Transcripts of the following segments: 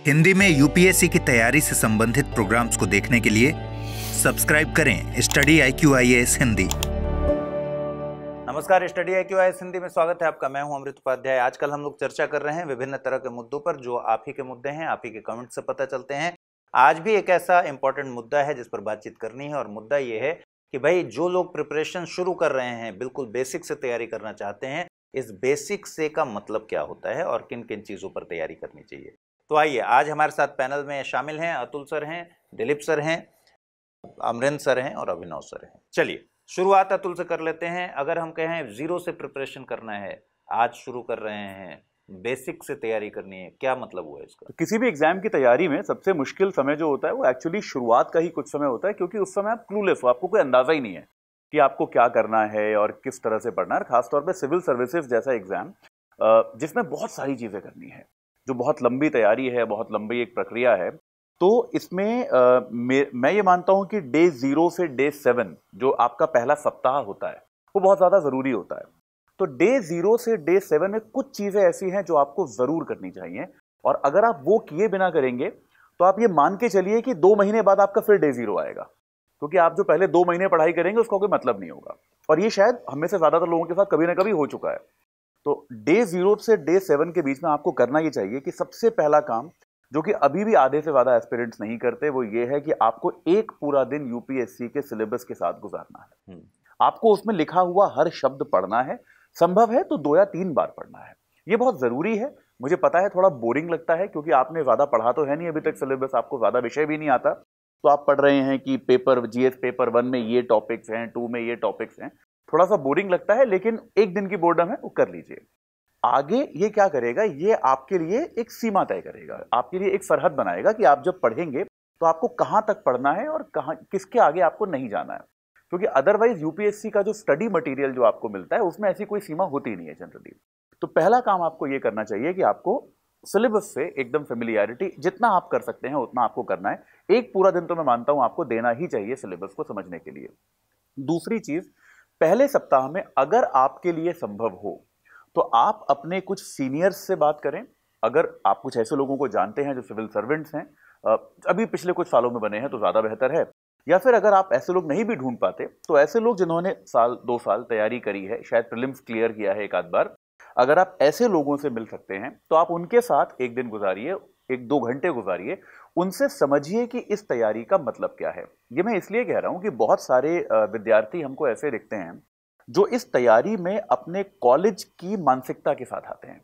हिंदी में यूपीएससी की तैयारी से संबंधित प्रोग्राम्स को देखने के लिए सब्सक्राइब करें स्टडी IQ-IAS हिंदी। नमस्कार, स्टडी IQ-IAS हिंदी में स्वागत है आपका। मैं हूं अमृत उपाध्याय। आजकल हम लोग चर्चा कर रहे हैं विभिन्न तरह के मुद्दों पर जो आप ही के मुद्दे हैं, आप ही के कमेंट से पता चलते हैं। आज भी एक ऐसा इंपॉर्टेंट मुद्दा है जिस पर बातचीत करनी है और मुद्दा ये है कि भाई जो लोग प्रिपरेशन शुरू कर रहे हैं, बिल्कुल बेसिक से तैयारी करना चाहते हैं, इस बेसिक से का मतलब क्या होता है और किन किन चीज़ों पर तैयारी करनी चाहिए। तो आइए, आज हमारे साथ पैनल में शामिल हैं अतुल सर हैं, दिलीप सर हैं, अमरेंद्र सर हैं और अभिनव सर हैं। चलिए शुरुआत अतुल से कर लेते हैं। अगर हम कहें जीरो से प्रिपरेशन करना है, आज शुरू कर रहे हैं, बेसिक से तैयारी करनी है, क्या मतलब हुआ इसका? तो किसी भी एग्जाम की तैयारी में सबसे मुश्किल समय जो होता है वो एक्चुअली शुरुआत का ही कुछ समय होता है, क्योंकि उस समय आप क्लूलेस हो, आपको कोई अंदाजा ही नहीं है कि आपको क्या करना है और किस तरह से पढ़ना है। खासतौर पे सिविल सर्विसेज जैसा एग्जाम जिसमें बहुत सारी चीज़ें करनी है, जो बहुत लंबी तैयारी है, बहुत लंबी एक प्रक्रिया है। तो इसमें मैं ये मानता हूँ कि डे 0 से डे 7 जो आपका पहला सप्ताह होता है वो बहुत ज़्यादा ज़रूरी होता है। तो डे 0 से डे 7 में कुछ चीज़ें ऐसी हैं जो आपको ज़रूर करनी चाहिए, और अगर आप वो किए बिना करेंगे तो आप ये मान के चलिए कि 2 महीने बाद आपका फिर डे 0 आएगा, क्योंकि आप जो पहले 2 महीने पढ़ाई करेंगे उसका कोई मतलब नहीं होगा। और ये शायद हमें से ज़्यादातर लोगों के साथ कभी ना कभी हो चुका है। तो डे 0 से डे 7 के बीच में आपको करना ये चाहिए कि सबसे पहला काम, जो कि अभी भी आधे से ज़्यादा एस्पिरेंट्स नहीं करते, वो ये है कि आपको एक पूरा दिन यूपीएससी के सिलेबस के साथ गुजारना है। आपको उसमें लिखा हुआ हर शब्द पढ़ना है, संभव है तो 2 या 3 बार पढ़ना है। ये बहुत ज़रूरी है। मुझे पता है थोड़ा बोरिंग लगता है, क्योंकि आपने ज़्यादा पढ़ा तो है नहीं अभी तक सिलेबस, आपको ज़्यादा विषय भी नहीं आता, तो आप पढ़ रहे हैं कि पेपर जीएस पेपर 1 में ये टॉपिक्स हैं, 2 में ये टॉपिक्स हैं। थोड़ा सा बोरिंग लगता है, लेकिन एक दिन की बोर्डम है, वो कर लीजिए। आगे ये क्या करेगा, ये आपके लिए एक सीमा तय करेगा, आपके लिए एक सरहद बनाएगा कि आप जब पढ़ेंगे तो आपको कहाँ तक पढ़ना है और कहाँ, किसके आगे आपको नहीं जाना है। क्योंकि अदरवाइज यूपीएससी का जो स्टडी मटेरियल जो आपको मिलता है उसमें ऐसी कोई सीमा होती नहीं है जनरली। तो पहला काम आपको ये करना चाहिए कि आपको सिलेबस से एकदम फेमिलियरिटी जितना आप कर सकते हैं उतना आपको करना है। एक पूरा दिन तो मैं मानता हूं आपको देना ही चाहिए सिलेबस को समझने के लिए। दूसरी चीज, पहले सप्ताह में अगर आपके लिए संभव हो तो आप अपने कुछ सीनियर्स से बात करें। अगर आप कुछ ऐसे लोगों को जानते हैं जो सिविल सर्वेंट्स हैं, अभी पिछले कुछ सालों में बने हैं, तो ज़्यादा बेहतर है। या फिर अगर आप ऐसे लोग नहीं भी ढूंढ पाते तो ऐसे लोग जिन्होंने 1-2 साल तैयारी करी है, शायद प्रीलिम्स क्लियर किया है एक आध बार, अगर आप ऐसे लोगों से मिल सकते हैं तो आप उनके साथ एक दिन गुजारिए, 1-2 घंटे गुजारिए, उनसे समझिए कि इस तैयारी का मतलब क्या है। ये मैं इसलिए कह रहा हूं कि बहुत सारे विद्यार्थी हमको ऐसे दिखते हैं जो इस तैयारी में अपने कॉलेज की मानसिकता के साथ आते हैं।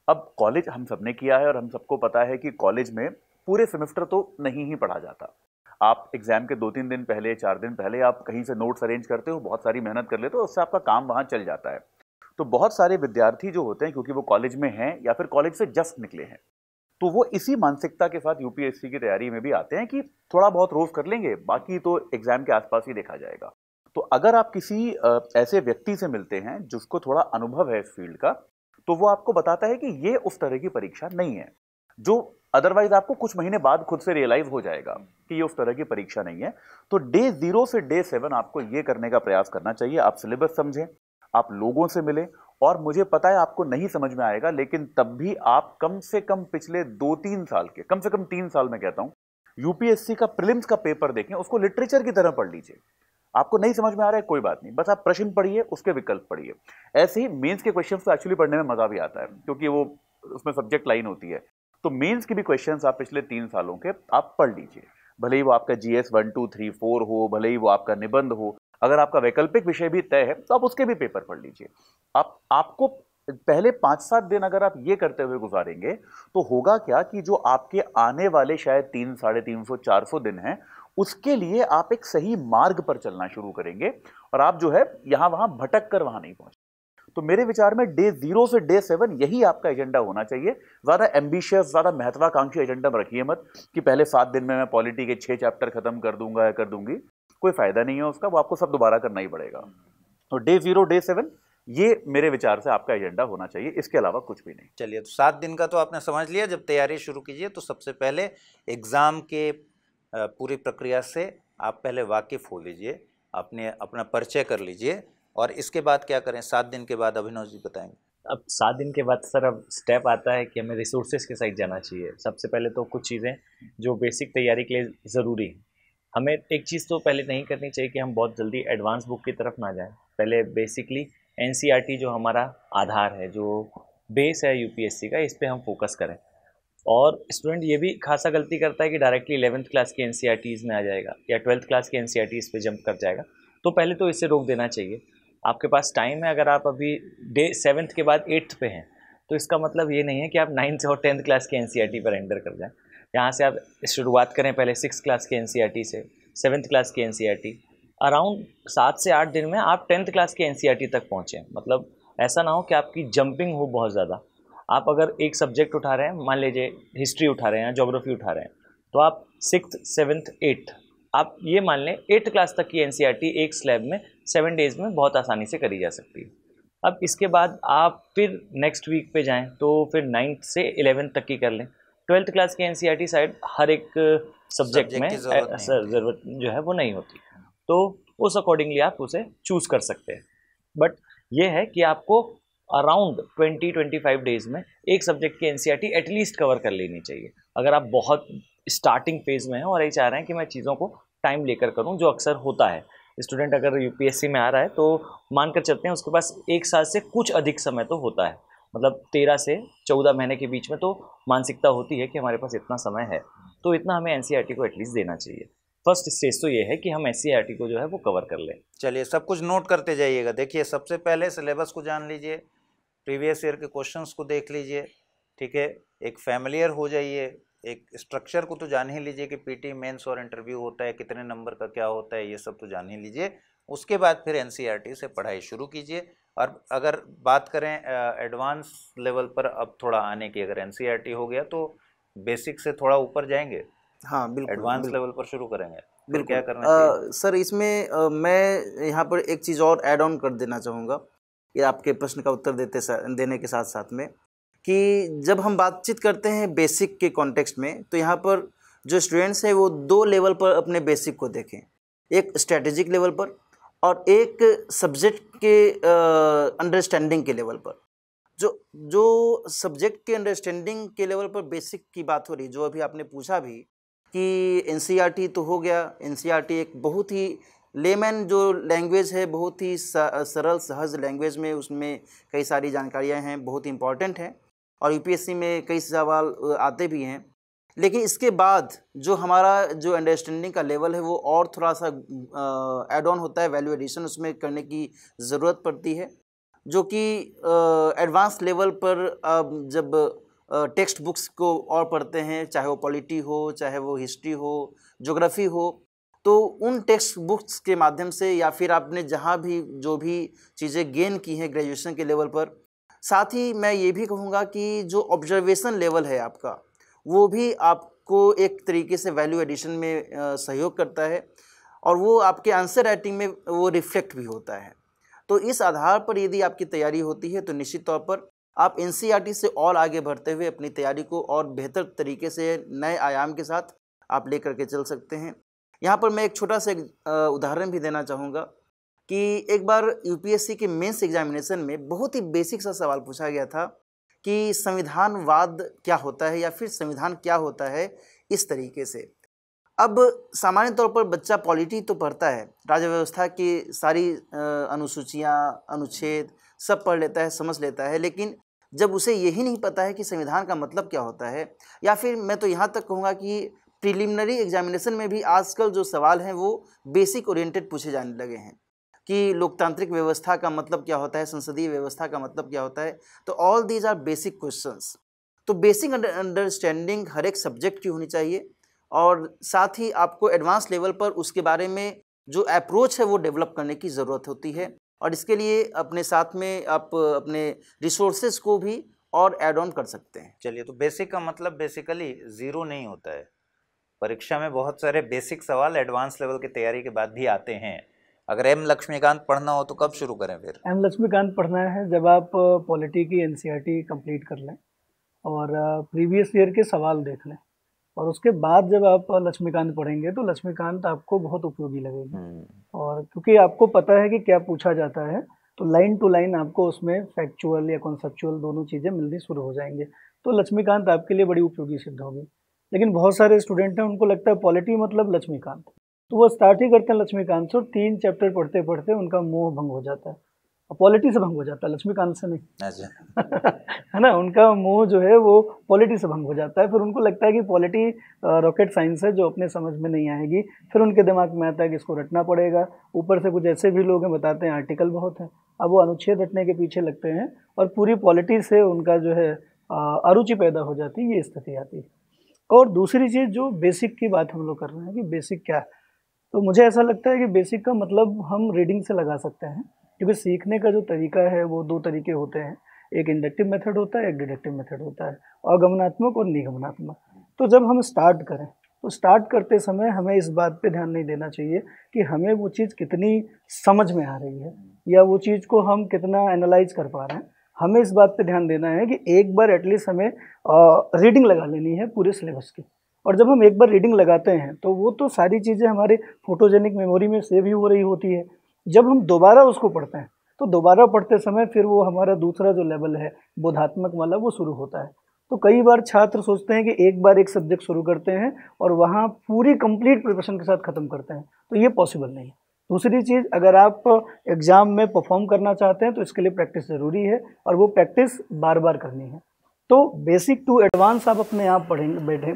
अब कॉलेज हम सबने किया है और हम सबको पता है कि कॉलेज में पूरे सेमेस्टर तो नहीं ही पढ़ा जाता। आप एग्जाम के 2-3 दिन पहले, 4 दिन पहले आप कहीं से नोट्स अरेंज करते हो, बहुत सारी मेहनत कर लेते हो, उससे आपका काम वहां चल जाता है। तो बहुत सारे विद्यार्थी जो होते हैं, क्योंकि वो कॉलेज में हैं या फिर कॉलेज से जस्ट निकले हैं, तो वो इसी मानसिकता के साथ यूपीएससी की तैयारी में भी आते हैं कि थोड़ा बहुत रोज कर लेंगे, बाकी तो एग्जाम के आसपास ही देखा जाएगा। तो अगर आप किसी ऐसे व्यक्ति से मिलते हैं जिसको थोड़ा अनुभव है इस फील्ड का, तो वो आपको बताता है कि ये उस तरह की परीक्षा नहीं है, जो अदरवाइज आपको कुछ महीने बाद खुद से रियलाइज हो जाएगा कि ये उस तरह की परीक्षा नहीं है। तो डे 0 से डे 7 आपको ये करने का प्रयास करना चाहिए। आप सिलेबस समझें, आप लोगों से मिलें, और मुझे पता है आपको नहीं समझ में आएगा, लेकिन तब भी आप कम से कम पिछले 2-3 साल के, कम से कम 3 साल में कहता हूं, यूपीएससी का प्रीलिम्स का पेपर देखें, उसको लिटरेचर की तरह पढ़ लीजिए। आपको नहीं समझ में आ रहा है कोई बात नहीं, बस आप प्रश्न पढ़िए, उसके विकल्प पढ़िए। ऐसे ही मेंस के क्वेश्चंस तो एक्चुअली पढ़ने में मजा भी आता है, क्योंकि वो उसमें सब्जेक्ट लाइन होती है। तो मेंस के भी क्वेश्चंस आप पिछले 3 सालों के आप पढ़ लीजिए, भले ही वो आपका जीएस 1, 2, 3, 4 हो, भले ही वो आपका निबंध हो। अगर आपका वैकल्पिक विषय भी तय है तो आप उसके भी पेपर पढ़ लीजिए। आपको पहले 5-7 दिन अगर आप ये करते हुए गुजारेंगे तो होगा क्या कि जो आपके आने वाले शायद 300, 350, 400 दिन हैं, उसके लिए आप एक सही मार्ग पर चलना शुरू करेंगे, और आप जो है यहां वहां भटक कर वहां नहीं पहुंचे। तो मेरे विचार में डे 0 से डे 7 यही आपका एजेंडा होना चाहिए। ज्यादा एम्बिशियस, ज्यादा महत्वाकांक्षी एजेंडा में रखिए मत कि पहले 7 दिन में मैं पॉलिटी के 6 चैप्टर खत्म कर दूंगा या कर दूंगी। कोई फायदा नहीं है उसका, वो आपको सब दोबारा करना ही पड़ेगा। तो डे 0, डे 7 ये मेरे विचार से आपका एजेंडा होना चाहिए, इसके अलावा कुछ भी नहीं। चलिए, तो 7 दिन का तो आपने समझ लिया। जब तैयारी शुरू कीजिए तो सबसे पहले एग्ज़ाम के पूरी प्रक्रिया से आप पहले वाकिफ़ हो लीजिए, अपना परिचय कर लीजिए, और इसके बाद क्या करें? 7 दिन के बाद अभिनव जी बताएंगे। अब 7 दिन के बाद सर अब स्टेप आता है कि हमें रिसोर्सेज के साइड जाना चाहिए। सबसे पहले तो कुछ चीज़ें जो बेसिक तैयारी के लिए ज़रूरी हैं, हमें एक चीज़ तो पहले नहीं करनी चाहिए कि हम बहुत जल्दी एडवांस बुक की तरफ ना जाएं। पहले बेसिकली एनसीईआरटी जो हमारा आधार है, जो बेस है यूपीएससी का, इस पे हम फोकस करें। और स्टूडेंट ये भी खासा गलती करता है कि डायरेक्टली 11th क्लास के एनसीईआरटीज़ में आ जाएगा या 12th क्लास के एनसीईआरटीज़ पे जंप कर जाएगा। तो पहले तो इसे रोक देना चाहिए। आपके पास टाइम है, अगर आप अभी डे 7th के बाद 8th पे हैं तो इसका मतलब ये नहीं है कि आप 9th और 10th क्लास के एनसीईआरटी पर एंटर कर जाएं। यहाँ से आप शुरुआत करें पहले 6th क्लास के एनसीईआरटी से, 7th क्लास के एनसीईआरटी, अराउंड 7 से 8 दिन में आप 10th क्लास के एनसीईआरटी तक पहुँचें। मतलब ऐसा ना हो कि आपकी जंपिंग हो बहुत ज़्यादा। आप अगर एक सब्जेक्ट उठा रहे हैं, मान लीजिए हिस्ट्री उठा रहे हैं या ज्योग्राफी उठा रहे हैं, तो आप 6th 7th 8th, आप ये मान लें 8th क्लास तक की एनसीईआरटी एक स्लैब में 7 डेज़ में बहुत आसानी से करी जा सकती है। अब इसके बाद आप फिर नेक्स्ट वीक पे जाएं तो फिर 9th से 11th तक की कर लें। 12th क्लास की एनसीईआरटी साइड हर एक सब्जेक्ट में ज़रूरत जो है वो नहीं होती, तो उस अकॉर्डिंगली आप उसे चूज़ कर सकते हैं। बट ये है कि आपको अराउंड 20-25 डेज़ में एक सब्जेक्ट की एनसीईआरटी एटलीस्ट कवर कर लेनी चाहिए। अगर आप बहुत स्टार्टिंग फेज़ में हैं और ये चाह रहे हैं कि मैं चीज़ों को टाइम लेकर करूं, जो अक्सर होता है, स्टूडेंट अगर यूपीएससी में आ रहा है तो मानकर चलते हैं उसके पास 1 साल से कुछ अधिक समय तो होता है, मतलब 13 से 14 महीने के बीच में तो मानसिकता होती है कि हमारे पास इतना समय है, तो इतना हमें एनसीईआरटी को एटलीस्ट देना चाहिए। फर्स्ट स्टेज तो ये है कि हम एनसीईआरटी को जो है वो कवर कर लें। चलिए सब कुछ नोट करते जाइएगा। देखिए सबसे पहले सिलेबस को जान लीजिए, प्रीवियस ईयर के क्वेश्चंस को देख लीजिए, ठीक है, एक फैमिलियर हो जाइए, एक स्ट्रक्चर को तो जान ही लीजिए कि पीटी मेंस और इंटरव्यू होता है, कितने नंबर का क्या होता है, ये सब तो जान ही लीजिए। उसके बाद फिर एनसीईआरटी से पढ़ाई शुरू कीजिए। और अगर बात करें एडवांस लेवल पर अब थोड़ा आने की, अगर एनसीईआरटी हो गया तो बेसिक से थोड़ा ऊपर जाएंगे, हाँ बिल्कुल, एडवांस लेवल पर शुरू करेंगे, तो बिल्कुल। क्या करना चाहिए? सर इसमें मैं यहाँ पर एक चीज़ और ऐड ऑन कर देना चाहूँगा, ये आपके प्रश्न का उत्तर देने के साथ साथ में, कि जब हम बातचीत करते हैं बेसिक के कॉन्टेक्स्ट में, तो यहाँ पर जो स्टूडेंट्स हैं वो 2 लेवल पर अपने बेसिक को देखें, एक स्ट्रेटेजिक लेवल पर और एक सब्जेक्ट के अंडरस्टैंडिंग के लेवल पर। जो सब्जेक्ट के अंडरस्टैंडिंग के लेवल पर बेसिक की बात हो रही, जो अभी आपने पूछा भी कि एनसीईआरटी तो हो गया, एनसीईआरटी एक बहुत ही लेमैन जो लैंग्वेज है, बहुत ही सरल सहज लैंग्वेज में उसमें कई सारी जानकारियां हैं, बहुत इंपॉर्टेंट हैं और यूपीएससी में कई सवाल आते भी हैं। लेकिन इसके बाद जो हमारा जो अंडरस्टैंडिंग का लेवल है वो और थोड़ा सा ऐड ऑन होता है, वैल्यू एडिशन उसमें करने की ज़रूरत पड़ती है, जो कि एडवांस लेवल पर जब टेक्स्ट बुक्स को और पढ़ते हैं, चाहे वो पॉलिटी हो, चाहे वो हिस्ट्री हो, ज्योग्राफी हो, तो उन टेक्स्ट बुक्स के माध्यम से या फिर आपने जहाँ भी जो भी चीज़ें गेन की हैं ग्रेजुएशन के लेवल पर, साथ ही मैं ये भी कहूँगा कि जो ऑब्जर्वेशन लेवल है आपका, वो भी आपको एक तरीके से वैल्यू एडिशन में सहयोग करता है और वो आपके आंसर राइटिंग में वो रिफ्लेक्ट भी होता है। तो इस आधार पर यदि आपकी तैयारी होती है तो निश्चित तौर पर आप एनसीईआरटी से और आगे बढ़ते हुए अपनी तैयारी को और बेहतर तरीके से नए आयाम के साथ आप लेकर के चल सकते हैं। यहाँ पर मैं एक छोटा सा उदाहरण भी देना चाहूँगा कि एक बार यूपीएससी के मेंस एग्जामिनेशन में बहुत ही बेसिक सा सवाल पूछा गया था कि संविधानवाद क्या होता है या फिर संविधान क्या होता है, इस तरीके से। अब सामान्य तौर पर बच्चा पॉलिटी तो पढ़ता है, राज्य व्यवस्था की सारी अनुसूचियाँ, अनुच्छेद सब पढ़ लेता है, समझ लेता है, लेकिन जब उसे यही नहीं पता है कि संविधान का मतलब क्या होता है, या फिर मैं तो यहाँ तक कहूँगा कि प्रीलिमिनरी एग्जामिनेशन में भी आजकल जो सवाल हैं वो बेसिक ओरिएंटेड पूछे जाने लगे हैं कि लोकतांत्रिक व्यवस्था का मतलब क्या होता है, संसदीय व्यवस्था का मतलब क्या होता है। तो all these are basic questions. तो बेसिक अंडरस्टैंडिंग हर एक सब्जेक्ट की होनी चाहिए और साथ ही आपको एडवांस लेवल पर उसके बारे में जो अप्रोच है वो डेवलप करने की ज़रूरत होती है और इसके लिए अपने साथ में आप अपने रिसोर्सेज को भी और ऐड ऑन कर सकते हैं। चलिए, तो बेसिक का मतलब बेसिकली ज़ीरो नहीं होता है। परीक्षा में बहुत सारे बेसिक सवाल एडवांस लेवल की तैयारी के बाद भी आते हैं। अगर एम लक्ष्मीकांत पढ़ना हो तो कब शुरू करें फिर? एम लक्ष्मीकांत पढ़ना है जब आप पॉलिटी की एनसीईआरटी कंप्लीट कर लें और प्रीवियस ईयर के सवाल देख लें और उसके बाद जब आप लक्ष्मीकांत पढ़ेंगे तो लक्ष्मीकांत आपको बहुत उपयोगी लगेगी। और क्योंकि आपको पता है कि क्या पूछा जाता है तो लाइन टू लाइन आपको उसमें फैक्चुअल या कॉन्सेप्चुअल दोनों चीज़ें मिलनी शुरू हो जाएंगे। तो लक्ष्मीकांत आपके लिए बड़ी उपयोगी सिद्ध होगी। लेकिन बहुत सारे स्टूडेंट हैं, उनको लगता है पॉलिटी मतलब लक्ष्मीकांत, तो वो स्टार्ट ही करते हैं लक्ष्मीकांत से और 3 चैप्टर पढ़ते पढ़ते उनका मोह भंग हो जाता है। पॉलिटी से भंग हो जाता है, लक्ष्मीकांत से नहीं। अच्छा। है ना, उनका मोह जो है वो पॉलिटी से भंग हो जाता है। फिर उनको लगता है कि पॉलिटी रॉकेट साइंस है जो अपने समझ में नहीं आएगी। फिर उनके दिमाग में आता है कि इसको रटना पड़ेगा। ऊपर से कुछ ऐसे भी लोग हैं बताते हैं आर्टिकल बहुत है, अब वो अनुच्छेद रटने के पीछे लगते हैं और पूरी पॉलिटी से उनका जो है अरुचि पैदा हो जाती है। ये स्थिति आती है। और दूसरी चीज़ जो बेसिक की बात हम लोग कर रहे हैं कि बेसिक क्या है, तो मुझे ऐसा लगता है कि बेसिक का मतलब हम रीडिंग से लगा सकते हैं, क्योंकि सीखने का जो तरीका है वो 2 तरीके होते हैं। एक इंडक्टिव मेथड होता है, एक डिडक्टिव मेथड होता है, आगमनात्मक और निगमनात्मक। तो जब हम स्टार्ट करें तो स्टार्ट करते समय हमें इस बात पे ध्यान नहीं देना चाहिए कि हमें वो चीज़ कितनी समझ में आ रही है या वो चीज़ को हम कितना एनालाइज कर पा रहे हैं। हमें इस बात पे ध्यान देना है कि एक बार एटलीस्ट हमें रीडिंग लगा लेनी है पूरे सिलेबस की। और जब हम एक बार रीडिंग लगाते हैं तो वो तो सारी चीज़ें हमारे फोटोजेनिक मेमोरी में सेव ही हो रही होती है। जब हम दोबारा उसको पढ़ते हैं तो दोबारा पढ़ते समय फिर वो हमारा दूसरा जो लेवल है बोधात्मक वाला वो शुरू होता है। तो कई बार छात्र सोचते हैं कि एक बार एक सब्जेक्ट शुरू करते हैं और वहाँ पूरी कंप्लीट प्रिपरेशन के साथ ख़त्म करते हैं, तो ये पॉसिबल नहीं है। दूसरी चीज़, अगर आप एग्ज़ाम में परफॉर्म करना चाहते हैं तो इसके लिए प्रैक्टिस ज़रूरी है और वो प्रैक्टिस बार बार करनी है। तो बेसिक टू एडवांस आप अपने आप पढ़ेंगे,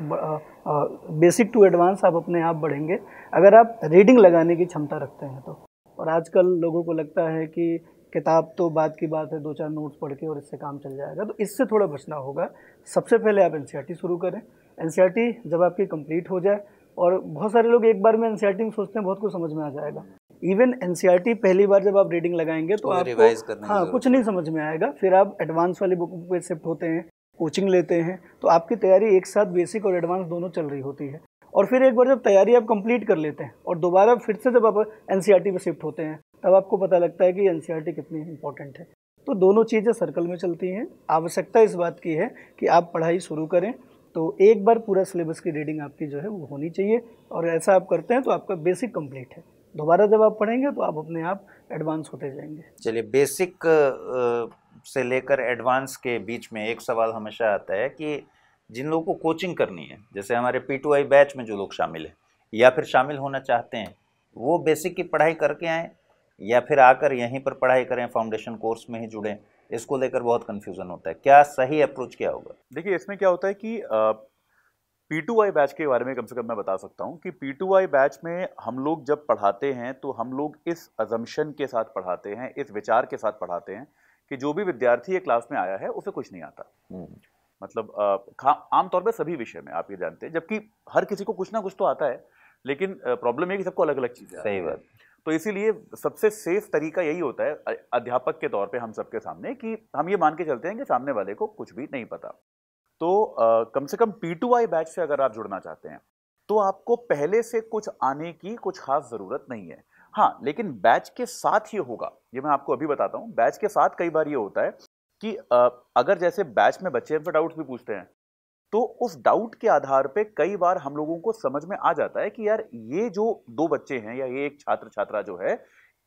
बेसिक टू एडवांस आप अपने आप बढ़ेंगे अगर आप रीडिंग लगाने की क्षमता रखते हैं तो। और आजकल लोगों को लगता है कि किताब तो बात की बात है, 2-4 नोट्स पढ़ के और इससे काम चल जाएगा, तो इससे थोड़ा बचना होगा। सबसे पहले आप एनसीईआरटी शुरू करें। एनसीईआरटी जब आपकी कंप्लीट हो जाए, और बहुत सारे लोग एक बार में एनसीईआरटी में सोचते हैं बहुत कुछ समझ में आ जाएगा। इवन एनसीईआरटी पहली बार जब आप रीडिंग लगाएंगे तो आपको कुछ नहीं समझ में आएगा। फिर आप एडवांस वाली बुक पे शिफ्ट होते हैं, कोचिंग लेते हैं, तो आपकी तैयारी एक साथ बेसिक और एडवांस दोनों चल रही होती है। और फिर एक बार जब तैयारी आप कंप्लीट कर लेते हैं और दोबारा फिर से जब आप एनसीईआरटी पे शिफ्ट होते हैं तब आपको पता लगता है कि एनसीईआरटी कितनी इंपॉर्टेंट है। तो दोनों चीज़ें सर्कल में चलती हैं। आवश्यकता इस बात की है कि आप पढ़ाई शुरू करें तो एक बार पूरा सिलेबस की रीडिंग आपकी जो है वो होनी चाहिए, और ऐसा आप करते हैं तो आपका बेसिक कंप्लीट है। दोबारा जब आप पढ़ेंगे तो आप अपने आप एडवांस होते जाएंगे। चलिए, बेसिक से लेकर एडवांस के बीच में एक सवाल हमेशा आता है कि जिन लोगों को कोचिंग करनी है, जैसे हमारे P2I बैच में जो लोग शामिल हैं या फिर शामिल होना चाहते हैं, वो बेसिक की पढ़ाई करके आएँ या फिर आकर यहीं पर पढ़ाई करें, फाउंडेशन कोर्स में ही जुड़ें, इसको लेकर बहुत कन्फ्यूज़न होता है। क्या सही अप्रोच क्या होगा? देखिए, इसमें क्या होता है कि P2I बैच के बारे में कम से कम मैं बता सकता हूँ कि P2I बैच में हम लोग जब पढ़ाते हैं तो हम लोग इस अजम्पशन के साथ पढ़ाते हैं, इस विचार के साथ पढ़ाते हैं कि जो भी विद्यार्थी ये क्लास में आया है उसे कुछ नहीं आता। मतलब आमतौर पर सभी विषय में आप ये जानते हैं, जबकि हर किसी को कुछ ना कुछ तो आता है, लेकिन प्रॉब्लम है कि सबको अलग अलग चीज़ें। सही बात। तो इसीलिए सबसे सेफ तरीका यही होता है अध्यापक के तौर पे हम सबके सामने कि हम ये मान के चलते हैं कि सामने वाले को कुछ भी नहीं पता। तो कम से कम P2I बैच से अगर आप जुड़ना चाहते हैं तो आपको पहले से कुछ आने की कुछ खास ज़रूरत नहीं है। हाँ, लेकिन बैच के साथ ये होगा, ये मैं आपको अभी बताता हूँ। बैच के साथ कई बार ये होता है कि अगर जैसे बैच में बच्चे हमसे डाउट्स भी पूछते हैं तो उस डाउट के आधार पे कई बार हम लोगों को समझ में आ जाता है कि यार ये जो 2 बच्चे हैं या ये एक छात्र छात्रा जो है,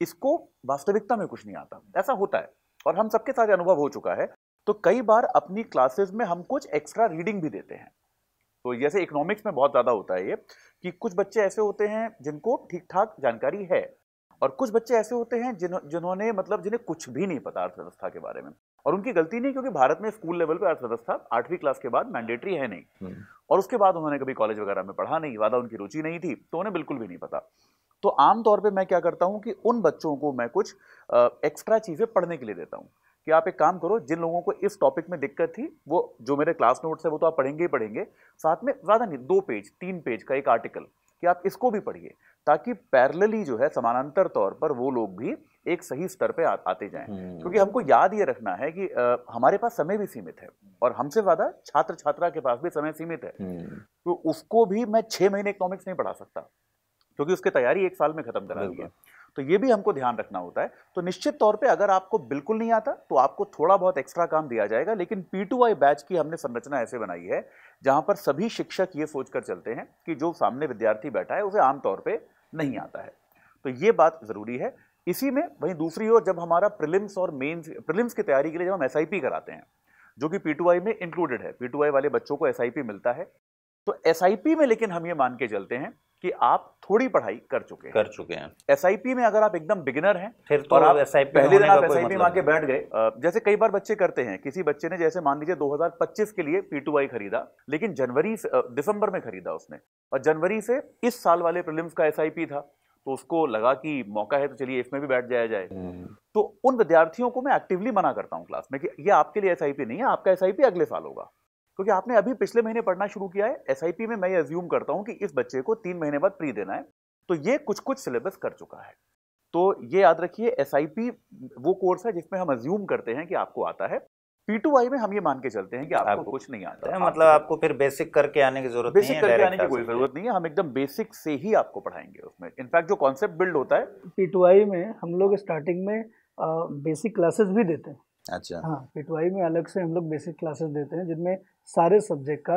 इसको वास्तविकता में कुछ नहीं आता। ऐसा होता है और हम सबके साथ अनुभव हो चुका है। तो कई बार अपनी क्लासेस में हम कुछ एक्स्ट्रा रीडिंग भी देते हैं। तो जैसे इकोनॉमिक्स में बहुत ज़्यादा होता है ये कि कुछ बच्चे ऐसे होते हैं जिनको ठीक ठाक जानकारी है और कुछ बच्चे ऐसे होते हैं जिन्होंने मतलब जिन्हें कुछ भी नहीं पता अर्थव्यवस्था के बारे में। और उनकी गलती नहीं, क्योंकि भारत में स्कूल लेवल पे अर्थव्यवस्था 8वीं क्लास के बाद मैंडेटरी है नहीं, और उसके बाद उन्होंने कभी कॉलेज वगैरह में पढ़ा नहीं, ज़्यादा उनकी रुचि नहीं थी, तो उन्हें बिल्कुल भी नहीं पता। तो आमतौर पे मैं क्या करता हूँ कि उन बच्चों को मैं कुछ एक्स्ट्रा चीज़ें पढ़ने के लिए देता हूँ कि आप एक काम करो, जिन लोगों को इस टॉपिक में दिक्कत थी वो जो मेरे क्लास नोट्स है वो तो आप पढ़ेंगे ही पढ़ेंगे, साथ में ज़्यादा नहीं 2 पेज 3 पेज का एक आर्टिकल कि आप इसको भी पढ़िए, ताकि पैरेलली जो है समानांतर तौर पर वो लोग भी एक सही स्तर पे आते जाएं। क्योंकि हमको याद ये रखना है कि हमारे पास समय भी सीमित है और हमसे ज़्यादा छात्र छात्रा के पास भी समय सीमित है। तो उसको भी मैं 6 महीने इकोनॉमिक्स नहीं पढ़ा सकता, क्योंकि उसकी तैयारी 1 साल में खत्म करानी है। तो ये भी हमको ध्यान रखना होता है। तो निश्चित तौर पे अगर आपको बिल्कुल नहीं आता तो आपको थोड़ा बहुत एक्स्ट्रा काम दिया जाएगा, लेकिन P2I बैच की हमने संरचना ऐसे बनाई है जहां पर सभी शिक्षक ये सोचकर चलते हैं कि जो सामने विद्यार्थी बैठा है उसे आमतौर पे नहीं आता है। तो ये बात जरूरी है। इसी में वहीं दूसरी ओर जब हमारा प्रीलिम्स और मेंस, प्रीलिम्स की तैयारी के लिए जब हम एसआईपी कराते हैं जो कि P2I में इंक्लूडेड है, P2I वाले बच्चों को एसआईपी मिलता है, तो एसआईपी में लेकिन हम ये मान के चलते हैं कि आप थोड़ी पढ़ाई कर चुके हैं। एसआईपी में अगर आप एकदम बिगिनर हैं फिर तो और आप SIP पहले दिन आप होने का कोई एसआईपी मतलब मान के बैठ गए, जैसे कई बार बच्चे करते हैं, किसी बच्चे ने जैसे मान लीजिए 2025 के लिए P2I खरीदा, लेकिन दिसंबर में खरीदा उसने, और जनवरी से इस साल वाले प्रीलिम्स का एसआईपी था, तो उसको लगा कि मौका है तो चलिए इसमें भी बैठ जाया जाए। तो उन विद्यार्थियों को मैं एक्टिवली मना करता हूं क्लास में कि ये आपके लिए एसआईपी नहीं है, आपका एसआईपी अगले साल होगा, क्योंकि आपने अभी पिछले महीने पढ़ना शुरू किया है। एसआईपी में मैं ये अज्यूम करता हूं कि इस बच्चे को 3 महीने बाद प्री देना है, तो ये कुछ सिलेबस कर चुका है। तो ये याद रखिए, एसआईपी वो कोर्स है जिसमें हम अज्यूम करते हैं कि आपको आता है। P2I में हम ये मान के चलते हैं कि आपको कुछ नहीं आता है, मतलब आपको फिर बेसिक करके आने की जरूरत नहीं है, बेसिक करके आने की कोई जरूरत नहीं है, हम एकदम बेसिक से ही आपको पढ़ाएंगे। उसमें इनफैक्ट जो कॉन्सेप्ट बिल्ड होता है P2I में हम लोग स्टार्टिंग में बेसिक क्लासेस भी देते हैं। अच्छा, हाँ, P2I में अलग से हम लोग बेसिक क्लासेस देते हैं जिनमें सारे सब्जेक्ट का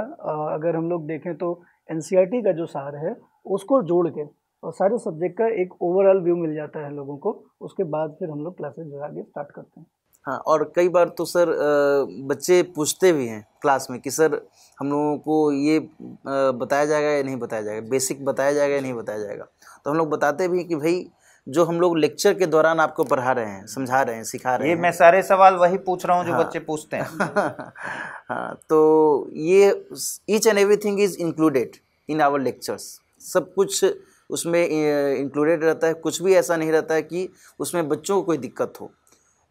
अगर हम लोग देखें तो NCERT का जो सार है उसको जोड़ के और सारे सब्जेक्ट का एक ओवरऑल व्यू मिल जाता है लोगों को। उसके बाद फिर हम लोग क्लासेस जो आगे स्टार्ट करते हैं। हाँ, और कई बार तो सर बच्चे पूछते भी हैं क्लास में कि सर हम लोगों को ये बताया जाएगा या नहीं बताया जाएगा, बेसिक बताया जाएगा या नहीं बताया जाएगा। तो हम लोग बताते भी हैं कि भाई जो हम लोग लेक्चर के दौरान आपको पढ़ा रहे हैं, समझा रहे हैं, सिखा रहे हैं, ये मैं सारे सवाल वही पूछ रहा हूँ जो हाँ। बच्चे पूछते हैं। हाँ, तो ये each and everything is included in our lectures. सब कुछ उसमें इंक्लूडेड रहता है, कुछ भी ऐसा नहीं रहता है कि उसमें बच्चों को कोई दिक्कत हो।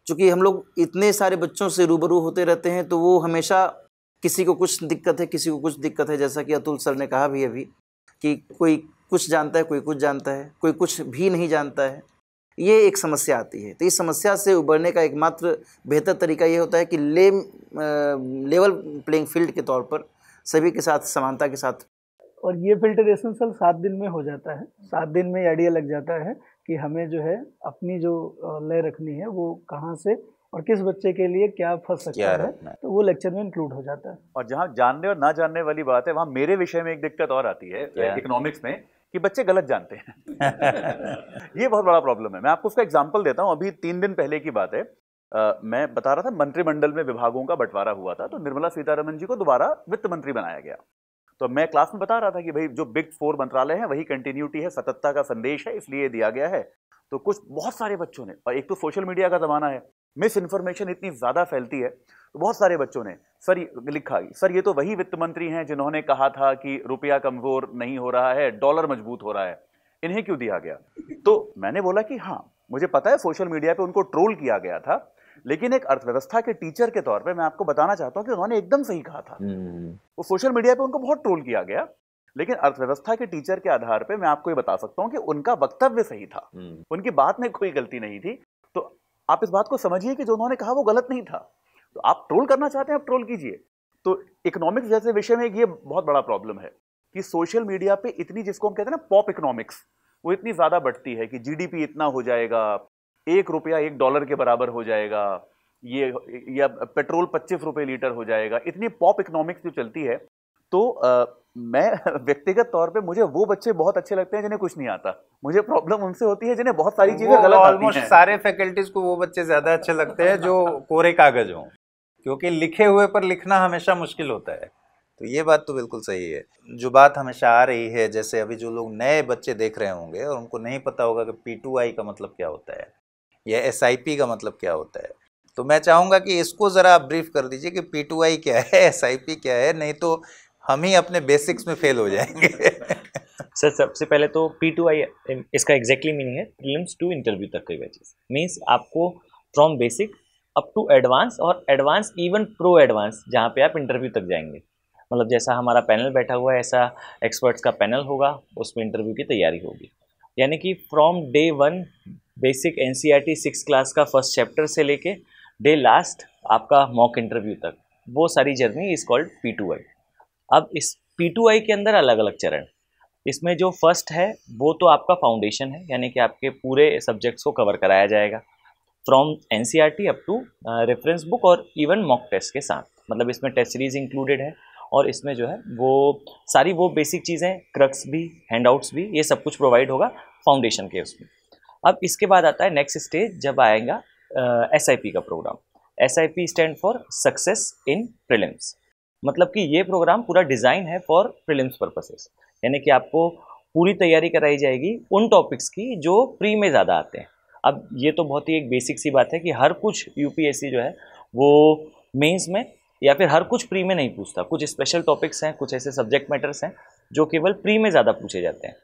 चूँकि हम लोग इतने सारे बच्चों से रूबरू होते रहते हैं तो वो हमेशा किसी को कुछ दिक्कत है, किसी को कुछ दिक्कत है। जैसा कि अतुल सर ने कहा भी अभी कि कोई कुछ जानता है, कोई कुछ जानता है, कोई कुछ भी नहीं जानता है, ये एक समस्या आती है। तो इस समस्या से उबरने का एकमात्र बेहतर तरीका ये होता है कि लेवल प्लेइंग फील्ड के तौर पर सभी के साथ समानता के साथ। और ये फिल्टरेशन सर 7 दिन में हो जाता है। 7 दिन में आइडिया लग जाता है कि हमें जो है अपनी जो लय रखनी है वो कहाँ से और किस बच्चे के लिए क्या फंस सकता है, तो वो लेक्चर में इंक्लूड हो जाता है। और जहाँ जानने और ना जानने वाली बात है, वहाँ मेरे विषय में एक दिक्कत और आती है इकोनॉमिक्स में कि बच्चे गलत जानते हैं। ये बहुत बड़ा प्रॉब्लम है। मैं आपको उसका एग्जांपल देता हूँ। अभी 3 दिन पहले की बात है, मैं बता रहा था मंत्रिमंडल में विभागों का बंटवारा हुआ था, तो निर्मला सीतारमण जी को दोबारा वित्त मंत्री बनाया गया। तो मैं क्लास में बता रहा था कि भाई जो बिग 4 मंत्रालय है वही कंटिन्यूटी है, सततता का संदेश है, इसलिए दिया गया है। तो कुछ बहुत सारे बच्चों ने, और एक तो सोशल मीडिया का जमाना है, मिस इन्फॉर्मेशन इतनी ज्यादा फैलती है, तो बहुत सारे बच्चों ने सर लिखा, सर ये तो वही वित्त मंत्री हैं जिन्होंने कहा था कि रुपया कमजोर नहीं हो रहा है, डॉलर मजबूत हो रहा है, इन्हें क्यों दिया गया? तो मैंने बोला कि हाँ, मुझे पता है सोशल मीडिया पे उनको ट्रोल किया गया था, लेकिन एक अर्थव्यवस्था के टीचर के तौर पे मैं आपको बताना चाहता हूं कि उन्होंने एकदम सही कहा था। वो सोशल मीडिया पे उनको बहुत ट्रोल किया गया, लेकिन अर्थव्यवस्था के टीचर के आधार पे मैं आपको ये बता सकता हूं कि उनका वक्तव्य सही था, उनकी बात में कोई गलती नहीं थी। तो आप इस बात को समझिए कि जो उन्होंने कहा वो गलत नहीं था। तो आप ट्रोल करना चाहते हैं, आप ट्रोल कीजिए। तो इकोनॉमिक्स जैसे विषय में ये बहुत बड़ा प्रॉब्लम है कि सोशल मीडिया पे इतनी, जिसको हम कहते हैं ना पॉप इकोनॉमिक्स, वो इतनी ज्यादा बढ़ती है कि जीडीपी इतना हो जाएगा, 1 रुपया 1 डॉलर के बराबर हो जाएगा, ये या पेट्रोल 25 रुपए लीटर हो जाएगा, इतनी पॉप इकोनॉमिक्स जो चलती है। तो मैं व्यक्तिगत तौर पे, मुझे वो बच्चे बहुत अच्छे लगते हैं जिन्हें कुछ नहीं आता। मुझे प्रॉब्लम उनसे होती है जिन्हें बहुत सारी चीजें गलत आती हैं। ऑलमोस्ट सारे फैकल्टीज को वो बच्चे ज्यादा अच्छे लगते हैं जो कोरे कागज हों, क्योंकि लिखे हुए पर लिखना हमेशा मुश्किल होता है। तो ये बात तो बिल्कुल सही है। जो बात हमेशा आ रही है, जैसे अभी जो लोग नए बच्चे देख रहे होंगे और उनको नहीं पता होगा कि P2I का मतलब क्या होता है या SIP का मतलब क्या होता है, तो मैं चाहूँगा कि इसको ज़रा आप ब्रीफ कर दीजिए कि P2I क्या है, SIP क्या है, नहीं तो हम ही अपने बेसिक्स में फेल हो जाएंगे। सर सबसे पहले तो P2I इसका एग्जैक्टली मीनिंग है प्रीलिम्स टू इंटरव्यू तक के बैचेस। मीन्स आपको from basic up to advance और एडवांस इवन प्रो एडवांस, जहाँ पे आप इंटरव्यू तक जाएंगे। मतलब जैसा हमारा पैनल बैठा हुआ है, ऐसा एक्सपर्ट्स का पैनल होगा, उसमें इंटरव्यू की तैयारी होगी। यानी कि from day 1 basic NCERT 6 class का फर्स्ट चैप्टर से लेके डे लास्ट आपका मॉक इंटरव्यू तक, वो सारी जर्नी इज कॉल्ड P2I। अब इस P2I के अंदर अलग अलग चरण, इसमें जो फर्स्ट है वो तो आपका फाउंडेशन है, यानी कि आपके पूरे सब्जेक्ट्स को कवर कराया जाएगा from NCERT up to reference book और इवन मॉक टेस्ट के साथ। मतलब इसमें टेस्ट सीरीज इंक्लूडेड है और इसमें जो है वो सारी वो बेसिक चीज़ें, क्रक्स भी, हैंडआउट्स भी, ये सब कुछ प्रोवाइड होगा फाउंडेशन के उसमें। अब इसके बाद आता है नेक्स्ट स्टेज, जब आएगा SIP का programme. SIP stand for success in prelims, मतलब कि ये प्रोग्राम पूरा डिज़ाइन है फॉर प्रीलिम्स पर्पसेस, यानी कि आपको पूरी तैयारी कराई जाएगी उन टॉपिक्स की जो प्री में ज़्यादा आते हैं। अब ये तो बहुत ही एक बेसिक सी बात है कि हर कुछ UPSC जो है वो मेंस में या फिर हर कुछ प्री में नहीं पूछता, कुछ स्पेशल टॉपिक्स हैं, कुछ ऐसे सब्जेक्ट मैटर्स हैं जो केवल प्री में ज़्यादा पूछे जाते हैं।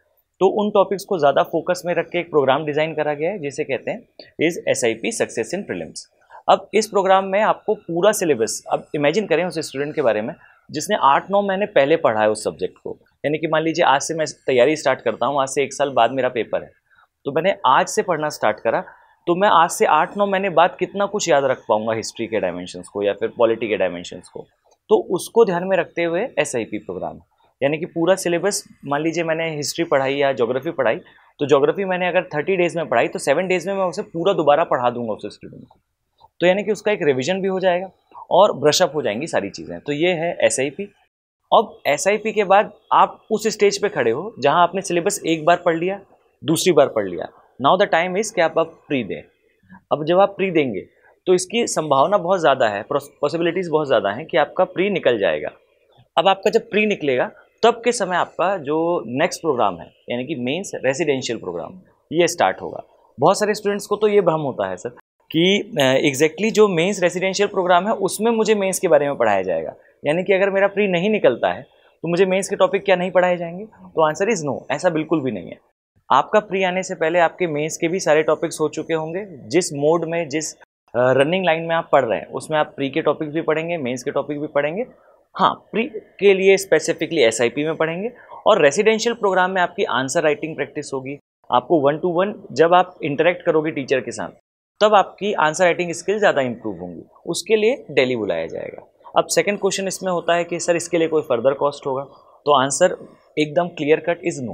तो उन टॉपिक्स को ज़्यादा फोकस में रख के एक प्रोग्राम डिज़ाइन करा गया है जिसे कहते हैं is SIP success in prelims. अब इस प्रोग्राम में आपको पूरा सिलेबस, अब इमेजिन करें उस स्टूडेंट के बारे में जिसने 8-9 महीने पहले पढ़ा है उस सब्जेक्ट को, यानी कि मान लीजिए आज से मैं तैयारी स्टार्ट करता हूँ, आज से 1 साल बाद मेरा पेपर है, तो मैंने आज से पढ़ना स्टार्ट करा, तो मैं आज से 8-9 महीने बाद कितना कुछ याद रख पाऊंगा हिस्ट्री के डायमेंशंस को या फिर पॉलिटी के डायमेंशंस को। तो उसको ध्यान में रखते हुए SIP प्रोग्राम, यानी कि पूरा सिलेबस, मान लीजिए मैंने हिस्ट्री पढ़ाई या ज्योग्राफी पढ़ाई, तो ज्योग्राफी मैंने अगर 30 डेज़ में पढ़ाई तो 7 डेज़ में मैं उसे पूरा दोबारा पढ़ा दूंगा उस स्टूडेंट को। तो यानी कि उसका एक रिविजन भी हो जाएगा और ब्रशअप हो जाएंगी सारी चीज़ें। तो ये है SIP। अब SIP के बाद आप उस स्टेज पे खड़े हो जहां आपने सिलेबस एक बार पढ़ लिया, दूसरी बार पढ़ लिया, नाउ द टाइम इज़ कि आप अब प्री दें। अब जब आप प्री देंगे तो इसकी संभावना बहुत ज़्यादा है, पॉसिबिलिटीज़ बहुत ज़्यादा हैं कि आपका प्री निकल जाएगा। अब आपका जब प्री निकलेगा तब के समय आपका जो नेक्स्ट प्रोग्राम है यानी कि मेंस रेसिडेंशियल प्रोग्राम ये स्टार्ट होगा। बहुत सारे स्टूडेंट्स को तो ये भ्रम होता है सर कि एग्जैक्टली जो मेंस रेसिडेंशियल प्रोग्राम है उसमें मुझे मेंस के बारे में पढ़ाया जाएगा, यानी कि अगर मेरा प्री नहीं निकलता है तो मुझे मेंस के टॉपिक क्या नहीं पढ़ाए जाएंगे? तो आंसर इज़ नो, ऐसा बिल्कुल भी नहीं है। आपका प्री आने से पहले आपके मेंस के भी सारे टॉपिक्स हो चुके होंगे। जिस मोड में, जिस रनिंग लाइन में आप पढ़ रहे हैं उसमें आप प्री के टॉपिक भी पढ़ेंगे, मेंस के टॉपिक भी पढ़ेंगे। हाँ, प्री के लिए स्पेसिफिकली SIP में पढ़ेंगे और रेसिडेंशियल प्रोग्राम में आपकी आंसर राइटिंग प्रैक्टिस होगी। आपको 1 to 1 जब आप इंटरेक्ट करोगे टीचर के साथ तब आपकी आंसर राइटिंग स्किल ज़्यादा इंप्रूव होंगी, उसके लिए दिल्ली बुलाया जाएगा। अब सेकंड क्वेश्चन इसमें होता है कि सर इसके लिए कोई फर्दर कॉस्ट होगा? तो आंसर एकदम clear cut is no,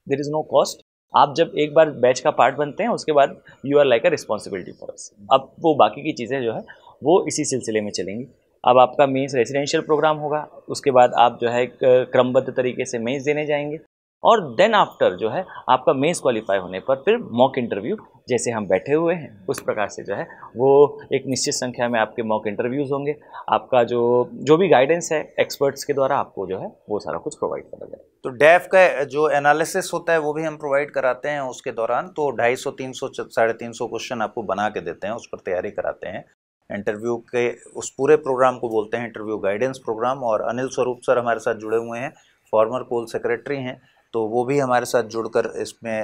there is no cost. आप जब एक बार बैच का पार्ट बनते हैं उसके बाद you are like a responsibility for us. अब वो बाकी की चीज़ें जो है वो इसी सिलसिले में चलेंगी। अब आपका मेंस रेसिडेंशियल प्रोग्राम होगा, उसके बाद आप जो है क्रमबद्ध तरीके से मेंस देने जाएंगे और देन आफ्टर जो है आपका मेंस क्वालिफाई होने पर फिर मॉक इंटरव्यू, जैसे हम बैठे हुए हैं उस प्रकार से जो है वो एक निश्चित संख्या में आपके मॉक इंटरव्यूज़ होंगे। आपका जो भी गाइडेंस है एक्सपर्ट्स के द्वारा आपको जो है वो सारा कुछ प्रोवाइड करा जाए। तो डेफ का जो एनालिसिस होता है वो भी हम प्रोवाइड कराते हैं उसके दौरान। तो 250, 300, 350 क्वेश्चन आपको बना के देते हैं, उस पर तैयारी कराते हैं। इंटरव्यू के उस पूरे प्रोग्राम को बोलते हैं इंटरव्यू गाइडेंस प्रोग्राम। और अनिल स्वरूप सर हमारे साथ जुड़े हुए हैं, फॉर्मर कोल सेक्रेटरी हैं, तो वो भी हमारे साथ जुड़कर इसमें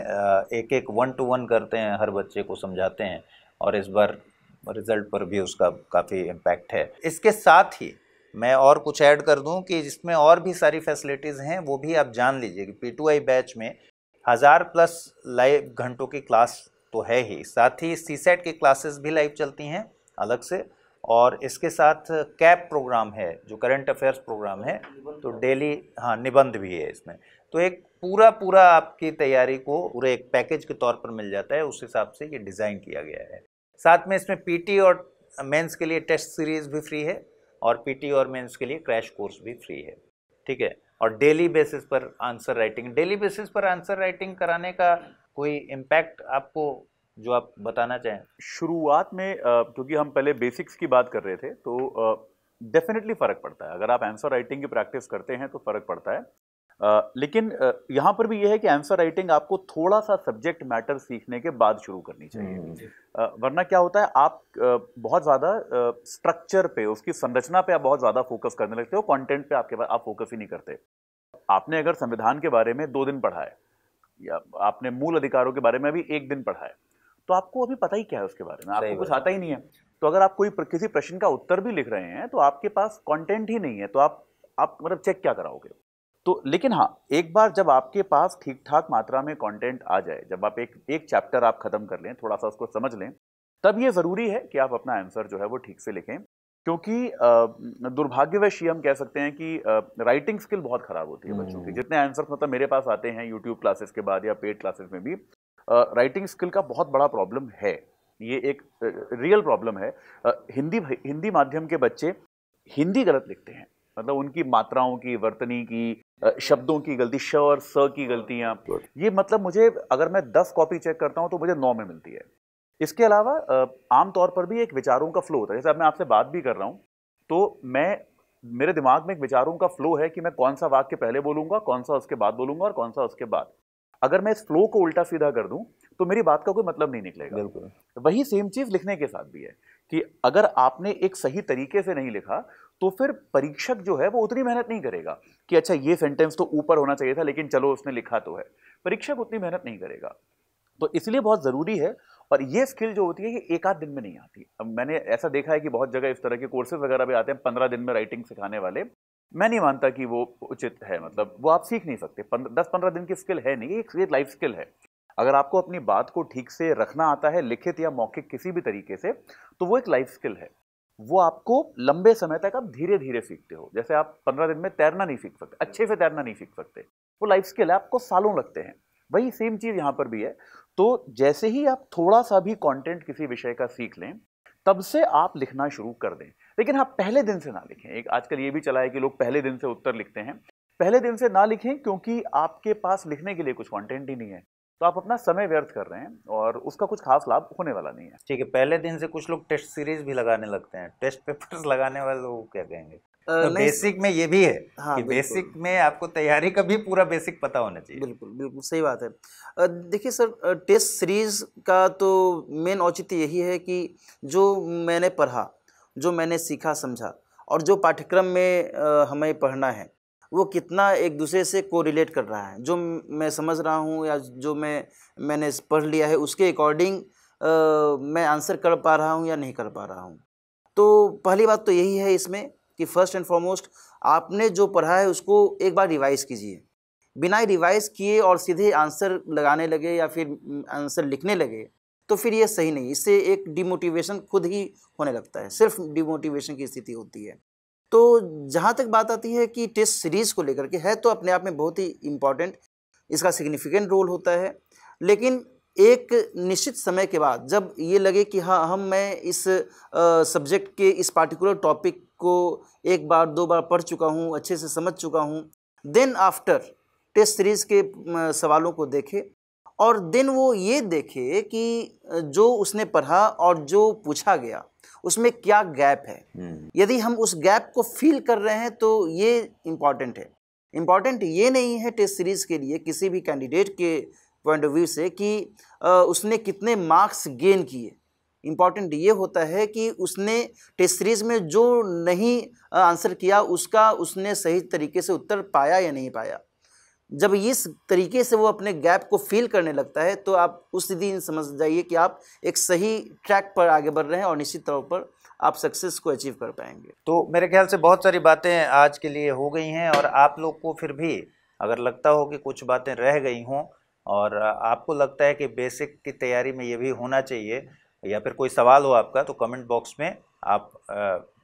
एक 1 to 1 करते हैं, हर बच्चे को समझाते हैं और इस बार रिज़ल्ट पर भी उसका काफ़ी इम्पैक्ट है। इसके साथ ही मैं और कुछ ऐड कर दूं कि जिसमें और भी सारी फैसिलिटीज़ हैं वो भी आप जान लीजिए कि P2I बैच में 1000+ लाइव घंटों की क्लास तो है ही, साथ ही CSET की क्लासेस भी लाइव चलती हैं अलग से, और इसके साथ कैप प्रोग्राम है जो करंट अफेयर्स प्रोग्राम है, तो डेली निबंध भी है इसमें। तो एक पूरा आपकी तैयारी को पूरे एक पैकेज के तौर पर मिल जाता है, उस हिसाब से ये डिज़ाइन किया गया है। साथ में इसमें PT और मेंस के लिए टेस्ट सीरीज़ भी फ्री है और PT और मेंस के लिए क्रैश कोर्स भी फ्री है, ठीक है। और डेली बेसिस पर आंसर राइटिंग कराने का कोई इम्पैक्ट आपको जो आप बताना चाहें? शुरुआत में क्योंकि हम पहले बेसिक्स की बात कर रहे थे तो डेफिनेटली फ़र्क पड़ता है। अगर आप आंसर राइटिंग की प्रैक्टिस करते हैं तो फ़र्क पड़ता है। लेकिन यहाँ पर भी यह है कि आंसर राइटिंग आपको थोड़ा सा सब्जेक्ट मैटर सीखने के बाद शुरू करनी चाहिए। वरना क्या होता है, आप बहुत ज़्यादा स्ट्रक्चर पे, उसकी संरचना पे आप बहुत ज़्यादा फोकस करने लगते हो, कंटेंट पे आप फोकस ही नहीं करते। आपने अगर संविधान के बारे में 2 दिन पढ़ा है या आपने मूल अधिकारों के बारे में अभी 1 दिन पढ़ा है, तो आपको अभी पता ही क्या है उसके बारे में, आपको कुछ आता ही नहीं है। तो अगर आप किसी प्रश्न का उत्तर भी लिख रहे हैं तो आपके पास कंटेंट ही नहीं है, तो आप मतलब चेक क्या कराओगे? तो लेकिन हाँ, एक बार जब आपके पास ठीक ठाक मात्रा में कंटेंट आ जाए, जब आप एक चैप्टर आप खत्म कर लें, थोड़ा सा उसको समझ लें, तब ये ज़रूरी है कि आप अपना आंसर जो है वो ठीक से लिखें। क्योंकि दुर्भाग्यवश ये हम कह सकते हैं कि राइटिंग स्किल बहुत ख़राब होती है बच्चों की। जितने आंसर मतलब मेरे पास आते हैं यूट्यूब क्लासेस के बाद या पेड क्लासेस में भी, राइटिंग स्किल का बहुत बड़ा प्रॉब्लम है। ये एक रियल प्रॉब्लम है। हिंदी माध्यम के बच्चे हिंदी गलत लिखते हैं, मतलब उनकी मात्राओं की, वर्तनी की, शब्दों की गलती, श और स की गलतियां, ये मतलब मुझे अगर मैं 10 कॉपी चेक करता हूं तो मुझे 9 में मिलती है। इसके अलावा आमतौर पर भी एक विचारों का फ्लो होता है। जैसे अब मैं आपसे बात भी कर रहा हूं तो मेरे दिमाग में एक विचारों का फ्लो है कि मैं कौन सा वाक्य पहले बोलूंगा, कौन सा उसके बाद बोलूंगा और कौन सा उसके बाद। अगर मैं इस फ्लो को उल्टा सीधा कर दूं तो मेरी बात का कोई मतलब नहीं निकलेगा। बिल्कुल वही सेम चीज लिखने के साथ भी है कि अगर आपने एक सही तरीके से नहीं लिखा तो फिर परीक्षक जो है वो उतनी मेहनत नहीं करेगा कि अच्छा ये सेंटेंस तो ऊपर होना चाहिए था लेकिन चलो उसने लिखा तो है। परीक्षक उतनी मेहनत नहीं करेगा। तो इसलिए बहुत जरूरी है। और ये स्किल जो होती है ये एक आध दिन में नहीं आती। अब मैंने ऐसा देखा है कि बहुत जगह इस तरह के कोर्सेज वगैरह भी आते हैं 15 दिन में राइटिंग सिखाने वाले। मैं नहीं मानता कि वो उचित है। मतलब वो आप सीख नहीं सकते, 10-15 दिन की स्किल है नहीं, एक लाइफ स्किल है। अगर आपको अपनी बात को ठीक से रखना आता है, लिखित या मौखिक किसी भी तरीके से, तो वो एक लाइफ स्किल है। वो आपको लंबे समय तक आप धीरे धीरे सीखते हो। जैसे आप 15 दिन में तैरना नहीं सीख सकते, अच्छे से तैरना नहीं सीख सकते, वो लाइफ स्किल है, आपको सालों लगते हैं। वही सेम चीज यहां पर भी है। तो जैसे ही आप थोड़ा सा भी कंटेंट किसी विषय का सीख लें तब से आप लिखना शुरू कर दें। लेकिन आप पहले दिन से ना लिखें। एक आजकल ये भी चला है कि लोग पहले दिन से उत्तर लिखते हैं। पहले दिन से ना लिखें क्योंकि आपके पास लिखने के लिए कुछ कंटेंट ही नहीं है, तो आप अपना समय व्यर्थ कर रहे हैं और उसका कुछ खास लाभ होने वाला नहीं है। ठीक है, पहले दिन से कुछ लोग टेस्ट सीरीज भी लगाने लगते हैं, टेस्ट पेपर्स लगाने वाले लोग क्या कहेंगे? तो बेसिक में ये भी है कि बेसिक में आपको तैयारी का भी पूरा बेसिक पता होना चाहिए। बिल्कुल बिल्कुल सही बात है। देखिए सर, टेस्ट सीरीज का तो मेन औचित्य यही है कि जो मैंने पढ़ा, जो मैंने सीखा समझा और जो पाठ्यक्रम में हमें पढ़ना है वो कितना एक दूसरे से कोरिलेट कर रहा है। जो मैं समझ रहा हूँ या जो मैंने पढ़ लिया है उसके अकॉर्डिंग मैं आंसर कर पा रहा हूँ या नहीं कर पा रहा हूँ। तो पहली बात तो यही है इसमें कि फर्स्ट एंड फॉरमोस्ट आपने जो पढ़ा है उसको एक बार रिवाइज कीजिए। बिना रिवाइज किए और सीधे आंसर लगाने लगे या फिर आंसर लिखने लगे तो फिर ये सही नहीं। इससे एक डिमोटिवेशन खुद ही होने लगता है, सिर्फ डिमोटिवेशन की स्थिति होती है। तो जहाँ तक बात आती है कि टेस्ट सीरीज़ को लेकर के, है तो अपने आप में बहुत ही इम्पॉर्टेंट, इसका सिग्निफिकेंट रोल होता है। लेकिन एक निश्चित समय के बाद जब ये लगे कि हाँ मैं इस सब्जेक्ट के इस पार्टिकुलर टॉपिक को एक बार 2 बार पढ़ चुका हूँ, अच्छे से समझ चुका हूँ, देन आफ्टर टेस्ट सीरीज़ के सवालों को देखे और देन वो ये देखे कि जो उसने पढ़ा और जो पूछा गया उसमें क्या गैप है। यदि हम उस गैप को फील कर रहे हैं तो ये इम्पॉर्टेंट है। इम्पॉर्टेंट ये नहीं है टेस्ट सीरीज़ के लिए किसी भी कैंडिडेट के पॉइंट ऑफ व्यू से कि उसने कितने मार्क्स गेन किए। इम्पॉर्टेंट ये होता है कि उसने टेस्ट सीरीज़ में जो नहीं आंसर किया उसका उसने सही तरीके से उत्तर पाया या नहीं पाया। जब इस तरीके से वो अपने गैप को फील करने लगता है तो आप उस दिन समझ जाइए कि आप एक सही ट्रैक पर आगे बढ़ रहे हैं और निश्चित तौर पर आप सक्सेस को अचीव कर पाएंगे। तो मेरे ख्याल से बहुत सारी बातें आज के लिए हो गई हैं और आप लोग को फिर भी अगर लगता हो कि कुछ बातें रह गई हों और आपको लगता है कि बेसिक की तैयारी में ये भी होना चाहिए या फिर कोई सवाल हो आपका, तो कमेंट बॉक्स में आप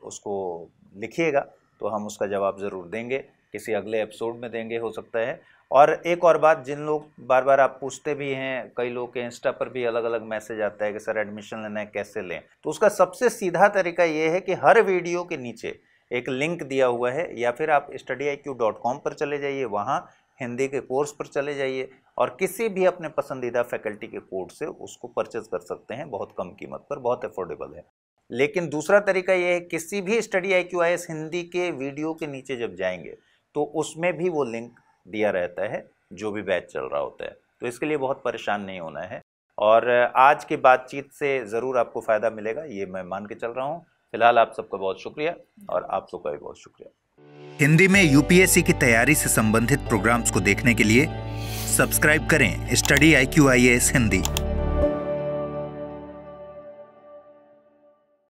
उसको लिखिएगा तो हम उसका जवाब ज़रूर देंगे, किसी अगले एपिसोड में देंगे हो सकता है। और एक और बात, जिन लोग बार बार आप पूछते भी हैं, कई लोग के इंस्टा पर भी अलग अलग मैसेज आता है कि सर एडमिशन लेना है कैसे लें, तो उसका सबसे सीधा तरीका ये है कि हर वीडियो के नीचे एक लिंक दिया हुआ है, या फिर आप studiiq.com पर चले जाइए, वहाँ हिंदी के कोर्स पर चले जाइए और किसी भी अपने पसंदीदा फैकल्टी के कोर्स से उसको परचेज कर सकते हैं, बहुत कम कीमत पर, बहुत अफोर्डेबल है। लेकिन दूसरा तरीका ये है, किसी भी StudyIQ हिंदी के वीडियो के नीचे जब जाएंगे तो उसमें भी वो लिंक दिया रहता है जो भी बैच चल रहा होता है, तो इसके लिए बहुत परेशान नहीं होना है। और आज की बातचीत से ज़रूर आपको फ़ायदा मिलेगा, ये मैं मान के चल रहा हूँ। फिलहाल आप सबका बहुत शुक्रिया और आप सबका भी बहुत शुक्रिया। हिंदी में यूपीएससी की तैयारी से संबंधित प्रोग्राम्स को देखने के लिए सब्सक्राइब करें StudyIQ IAS हिंदी।